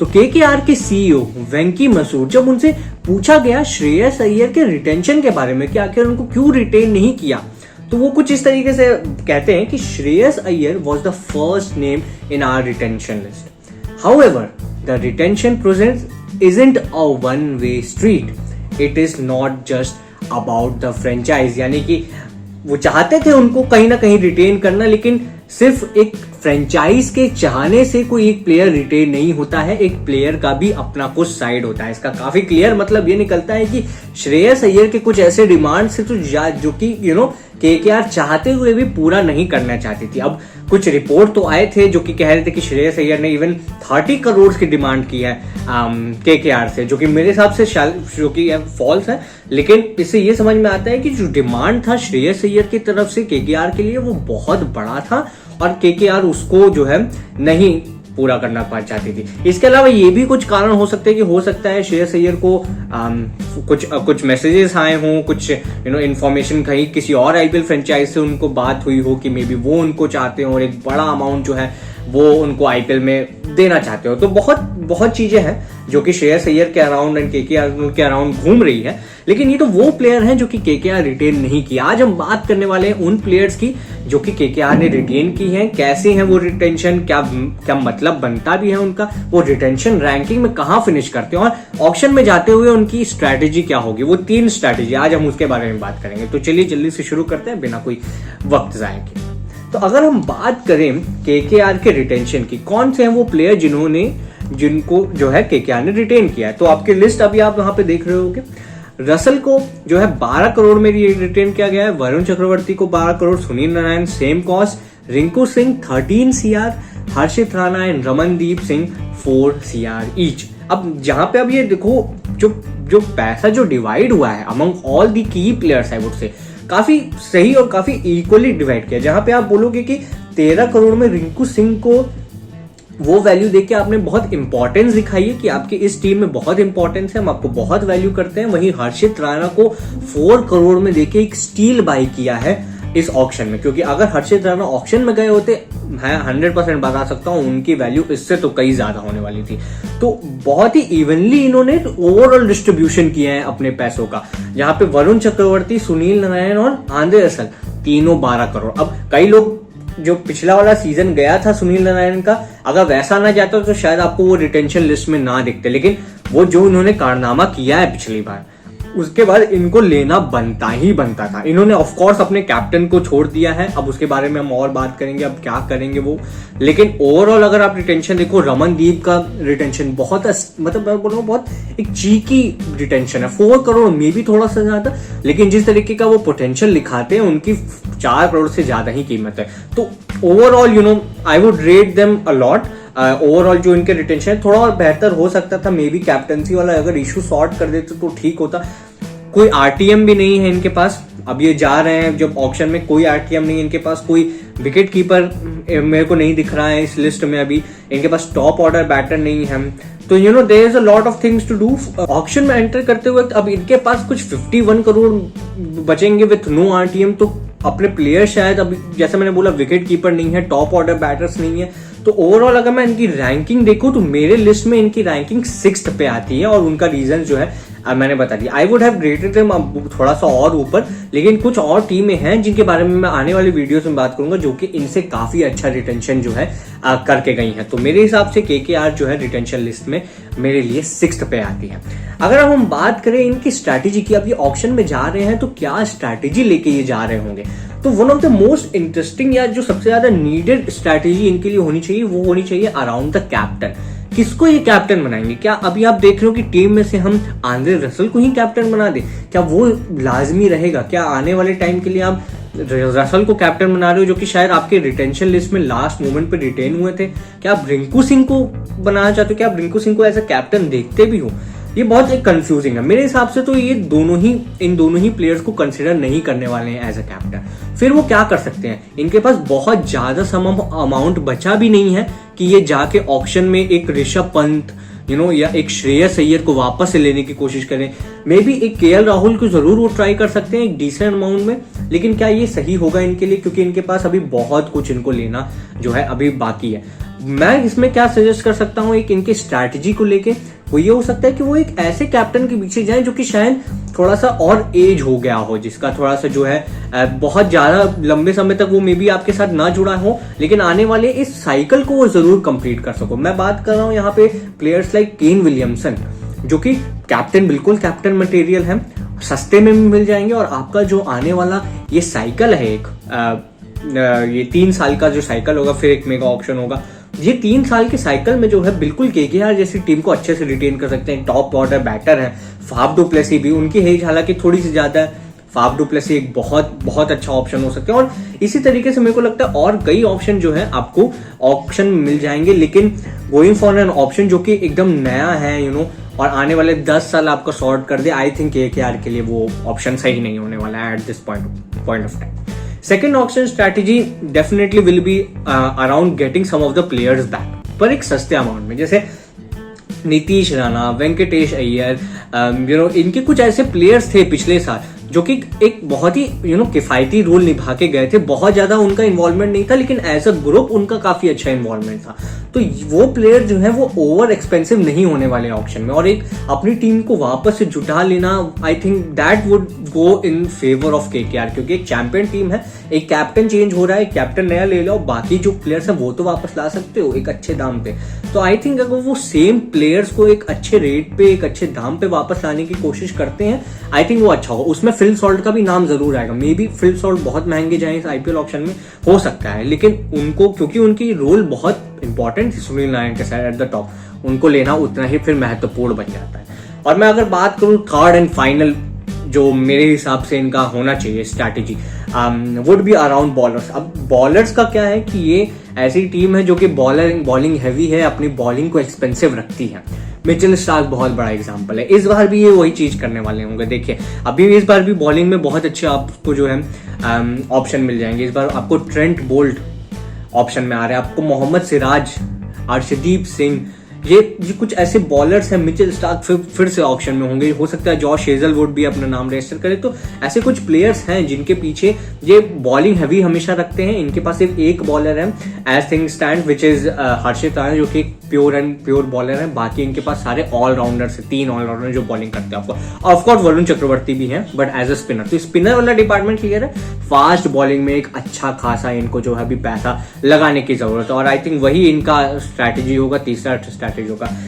तो केकेआर के सीईओ वेंकी मसूर जब उनसे पूछा गया श्रेयस अय्यर के रिटेंशन के बारे में कि आखिर उनको क्यों रिटेन नहीं किया, तो वो कुछ इस तरीके से कहते हैं कि Shreyas Iyer was the first name in our retention list. However the retention process isn't a one way street, it is not just about the franchise. यानी कि वो चाहते थे उनको कहीं ना कहीं रिटेन करना, लेकिन सिर्फ एक फ्रेंचाइज के चाहने से कोई एक प्लेयर रिटेन नहीं होता है, एक प्लेयर का भी अपना कुछ साइड होता है। इसका काफी क्लियर मतलब ये निकलता है कि श्रेयस अय्यर के कुछ ऐसे डिमांड से तो जो कि केकेआर चाहते हुए भी पूरा नहीं करना चाहती थी। अब कुछ रिपोर्ट तो आए थे जो कि कह रहे थे कि श्रेयस अय्यर ने इवन 30 करोड़ की डिमांड की है केकेआर से, जो कि मेरे हिसाब से जो कि फॉल्स है। लेकिन इससे ये समझ में आता है कि जो डिमांड था श्रेयस अय्यर की तरफ से केकेआर के लिए वो बहुत बड़ा था और केकेआर उसको जो है नहीं पूरा करना चाहती थी। इसके अलावा ये भी कुछ कारण हो सकते हैं कि हो सकता है श्रेयस अय्यर को कुछ मैसेजेस आए हों, कुछ इन्फॉर्मेशन कहीं किसी और आईपीएल फ्रेंचाइज से उनको बात हुई हो कि मे बी वो उनको चाहते हो और एक बड़ा अमाउंट जो है वो उनको आईपीएल में देना चाहते हो। तो बहुत चीजें हैं जो कि श्रेयस अय्यर के अराउंड एंड केकेआर के अराउंड घूम रही है, लेकिन ये तो वो प्लेयर हैं जो कि केकेआर रिटेन नहीं किया। आज हम बात करने वाले हैं उन प्लेयर्स की जो कि केकेआर ने रिटेन की हैं, कैसे हैं वो रिटेंशन, क्या मतलब बनता भी है उनका, वो रिटेंशन रैंकिंग में कहां फिनिश करते हैं और ऑक्शन में जाते हुए उनकी स्ट्रैटेजी क्या होगी। वो 3 स्ट्रैटेजी आज हम उसके बारे में बात करेंगे। तो चलिए जल्दी से शुरू करते हैं बिना कोई वक्त जाए के। तो अगर हम बात करें केकेआर के रिटेंशन की, कौन से हैं वो प्लेयर जिनको जो है केकेआर ने रिटेन किया है, तो आपकी लिस्ट अभी आप वहां पे देख रहे होगे। रसल को जो है 12 करोड़ में रिटेन किया गया है, वरुण चक्रवर्ती को 12 crore, Sunil Narayan same cost, Rinku Singh 13 CR, Harshit Rana and Ramandeep Singh 4 CR each. अब जहां पे अब ये देखो जो पैसा जो डिवाइड हुआ है अमंग ऑल दी की प्लेयर्स आई वुड से काफी सही और काफी इक्वली डिवाइड किया। जहां पे आप बोलोगे कि 13 करोड़ में रिंकू सिंह को वो वैल्यू देके आपने बहुत इंपॉर्टेंस दिखाई है कि आपकी इस टीम में बहुत इंपॉर्टेंस है, हम आपको बहुत वैल्यू करते हैं। वहीं हर्षित राणा को 4 करोड़ में देके एक स्टील बाई किया है इस ऑक्शन में, क्योंकि अगर हर्षित राणा ऑक्शन में गए होते मैं 100% बता सकता हूं उनकी वैल्यू इससे तो कई ज्यादा होने वाली थी। तो बहुत ही इवनली इन्होंने ओवरऑल डिस्ट्रीब्यूशन किया है अपने पैसों का, जहां पे वरुण चक्रवर्ती, सुनील नारायण और आंद्रे रसल तीनों 12 करोड़। अब कई लोग जो पिछला वाला सीजन गया था सुनील नारायण का, अगर वैसा ना जाता तो शायद आपको वो रिटेंशन लिस्ट में ना दिखते, लेकिन वो जो उन्होंने कारनामा किया है पिछली बार उसके बाद इनको लेना बनता ही बनता था। इन्होंने ऑफ कोर्स अपने कैप्टन को छोड़ दिया है, अब उसके बारे में हम और बात करेंगे अब क्या करेंगे वो। लेकिन ओवरऑल अगर आप रिटेंशन देखो, रमनदीप का रिटेंशन बहुत मतलब मैं बोल रहा हूँ बहुत एक चीकी रिटेंशन है। 4 करोड़ में भी थोड़ा सा ज्यादा, लेकिन जिस तरीके का वो पोटेंशियल दिखाते हैं उनकी 4 करोड़ से ज्यादा ही कीमत है। तो overall I would rate them a lot. Overall जो इनके रिटेंशन है थोड़ा और बेहतर हो सकता था, मे बी कैप्टनसी वाला अगर इशू सॉर्ट कर देते तो ठीक होता। कोई आरटीएम भी नहीं है इनके पास, अब ये जा रहे हैं जब ऑक्शन में, कोई आरटीएम नहीं है इनके पास, कोई विकेट कीपर मेरे को नहीं दिख रहा है इस लिस्ट में अभी, इनके पास टॉप ऑर्डर बैटर नहीं है। तो there is a lot of things to do. Auction में एंटर करते वक्त अब इनके पास कुछ 51 करोड़ बचेंगे विथ नो आरटीएम। तो अपने प्लेयर शायद अभी जैसे मैंने बोला विकेट कीपर नहीं है, टॉप ऑर्डर बैटर्स नहीं है। तो ओवरऑल अगर मैं इनकी रैंकिंग देखूं तो मेरे लिस्ट में इनकी रैंकिंग 6th पे आती है और उनका रीजन जो है मैंने बता दिया। I would have rated them थोड़ा सा और ऊपर, लेकिन कुछ और टीमें हैं जिनके बारे में मैं आने वाली वीडियोस में बात करूंगा जो कि इनसे काफी अच्छा रिटेंशन जो है करके गई हैं। तो मेरे हिसाब से केकेआर जो है रिटेंशन लिस्ट में मेरे लिए 6th पे आती है। अगर हम बात करें इनकी स्ट्रैटेजी की, अब ये ऑक्शन में जा रहे हैं तो क्या स्ट्रैटेजी लेके ये जा रहे होंगे, तो one of the most interesting या जो सबसे ज्यादा नीडेड स्ट्रैटेजी इनके लिए होनी चाहिए वो होनी चाहिए अराउंड द कैप्टन। किसको ये कैप्टन बनाएंगे? क्या अभी आप देख रहे हो कि टीम में से हम आंद्रे रसल को ही कैप्टन बना दें, क्या वो लाजमी रहेगा? क्या आने वाले टाइम के लिए आप रसल को कैप्टन बना रहे हो जो कि शायद आपके रिटेंशन लिस्ट में लास्ट मोमेंट पे रिटेन हुए थे? क्या आप रिंकू सिंह को बनाना चाहते हो? क्या आप रिंकू सिंह को एज अ कैप्टन देखते भी हो? ये बहुत एक कंफ्यूजिंग है मेरे हिसाब से। तो ये इन दोनों ही प्लेयर्स को कंसिडर नहीं करने वाले हैं एज अ कैप्टन। फिर वो क्या कर सकते हैं, इनके पास बहुत ज्यादा अमाउंट बचा भी नहीं है कि ये जाके ऑक्शन में एक ऋषभ पंत या एक श्रेयस अय्यर को वापस से लेने की कोशिश करें। मे बी एक केएल राहुल को जरूर वो ट्राई कर सकते हैं एक डिसेंट अमाउंट में, लेकिन क्या ये सही होगा इनके लिए, क्योंकि इनके पास अभी बहुत कुछ इनको लेना जो है अभी बाकी है। मैं इसमें क्या सजेस्ट कर सकता हूँ एक इनके स्ट्रैटेजी को लेके, वो ये हो सकता है कि वो एक ऐसे कैप्टन के पीछे जाएं जो कि शायद थोड़ा सा और एज हो गया हो, जिसका थोड़ा सा जो है बहुत ज्यादा लंबे समय तक वो मे बी आपके साथ ना जुड़ा हो, लेकिन आने वाले इस साइकिल को वो जरूर कंप्लीट कर सको। मैं बात कर रहा हूँ यहाँ पे प्लेयर्स लाइक केन विलियमसन, जो कि कैप्टन, बिल्कुल कैप्टन मटेरियल है, सस्ते में भी मिल जाएंगे। और आपका जो आने वाला ये साइकिल है ये 3 साल का जो साइकिल होगा, फिर एक मेगा ऑप्शन होगा, ये 3 साल के साइकिल में जो है बिल्कुल केकेआर जैसी टीम को अच्छे से रिटेन कर सकते हैं। टॉप ऑर्डर बैटर है, फाफ डू प्लेसी भी, उनकी एज हालांकि थोड़ी सी ज्यादा है, फाफ डू प्लेसी एक बहुत अच्छा ऑप्शन हो सकता है। और इसी तरीके से मेरे को लगता है और कई ऑप्शन जो है आपको ऑप्शन मिल जाएंगे, लेकिन गोइंग फॉर एन ऑप्शन जो कि एकदम नया है और आने वाले 10 साल आपको सॉर्ट कर दे, आई थिंक केकेआर के लिए वो ऑप्शन सही नहीं होने वाला है at this point of time. Second option strategy definitely will be around getting some of the players back, पर एक सस्ते अमाउंट में, जैसे नीतीश राणा, वेंकटेश अय्यर, इनके कुछ ऐसे प्लेयर्स थे पिछले साल जो कि एक बहुत ही किफायती रोल निभा के गए थे। बहुत ज्यादा उनका इन्वॉल्वमेंट नहीं था, लेकिन एज अ ग्रुप उनका काफी अच्छा इन्वॉल्वमेंट था। तो वो प्लेयर जो है वो ओवर एक्सपेंसिव नहीं होने वाले ऑप्शन में, और एक अपनी टीम को वापस से जुटा लेना, I think that would go in favour of KKR, क्योंकि एक चैंपियन टीम है, एक कैप्टन चेंज हो रहा है, कैप्टन नया ले लो, बाकी जो प्लेयर्स हैं वो तो वापस ला सकते हो एक अच्छे दाम पे। तो आई थिंक अगर वो सेम प्लेयर्स को एक अच्छे रेट पे, एक अच्छे दाम पे वापस लाने की कोशिश करते हैं, आई थिंक वो अच्छा होगा। उसमें फिल सॉल्ट का भी नाम जरूर आएगा, मे बी फिल सॉल्ट बहुत महंगे जाए इस आईपीएल ऑप्शन में, हो सकता है, लेकिन उनको, क्योंकि उनकी रोल बहुत इंपॉर्टेंट है सुनील नारायण के साथ एट द टॉप, उनको लेना उतना ही फिर महत्वपूर्ण बन जाता है। और मैं अगर बात करूं थर्ड एंड फाइनल जो मेरे हिसाब से इनका होना चाहिए strategy, would be around bowlers. अब बॉलर्स का क्या है कि ये ऐसी टीम है जो कि बॉलिंग हैवी है, अपनी बॉलिंग को एक्सपेंसिव रखती है। मिचेल स्टार्क बहुत बड़ा एग्जांपल है, इस बार भी ये वही चीज करने वाले होंगे। देखिए अभी इस बार भी बॉलिंग में बहुत अच्छे आपको जो है ऑप्शन मिल जाएंगे। इस बार आपको ट्रेंट बोल्ट ऑप्शन में आ रहे हैं, आपको मोहम्मद सिराज, अर्शदीप सिंह, ये कुछ ऐसे बॉलर्स हैं। मिचेल स्टार्क फिर से ऑप्शन में होंगे, हो सकता है जॉश हेजलवुड भी अपना नाम रजिस्टर करे। तो ऐसे कुछ प्लेयर्स हैं जिनके पीछे ये बॉलिंग हैवी हमेशा रखते हैं। इनके पास सिर्फ एक बॉलर है as thing stand, which is Harshit Rana, जो कि प्योर बॉलर है। बाकी इनके पास सारे ऑलराउंडर से 3 ऑलराउंडर जो बॉलिंग करते हैं। आपको ऑफकोर्स वरुण चक्रवर्ती भी है, बट एज अ स्पिनर। तो स्पिनर वाला डिपार्टमेंट क्लियर है, फास्ट बॉलिंग में एक अच्छा खासा इनको जो है अभी पैसा लगाने की जरूरत है, और आई थिंक वही इनका स्ट्रैटेजी होगा, तीसरा स्ट्रैटेजी होगा।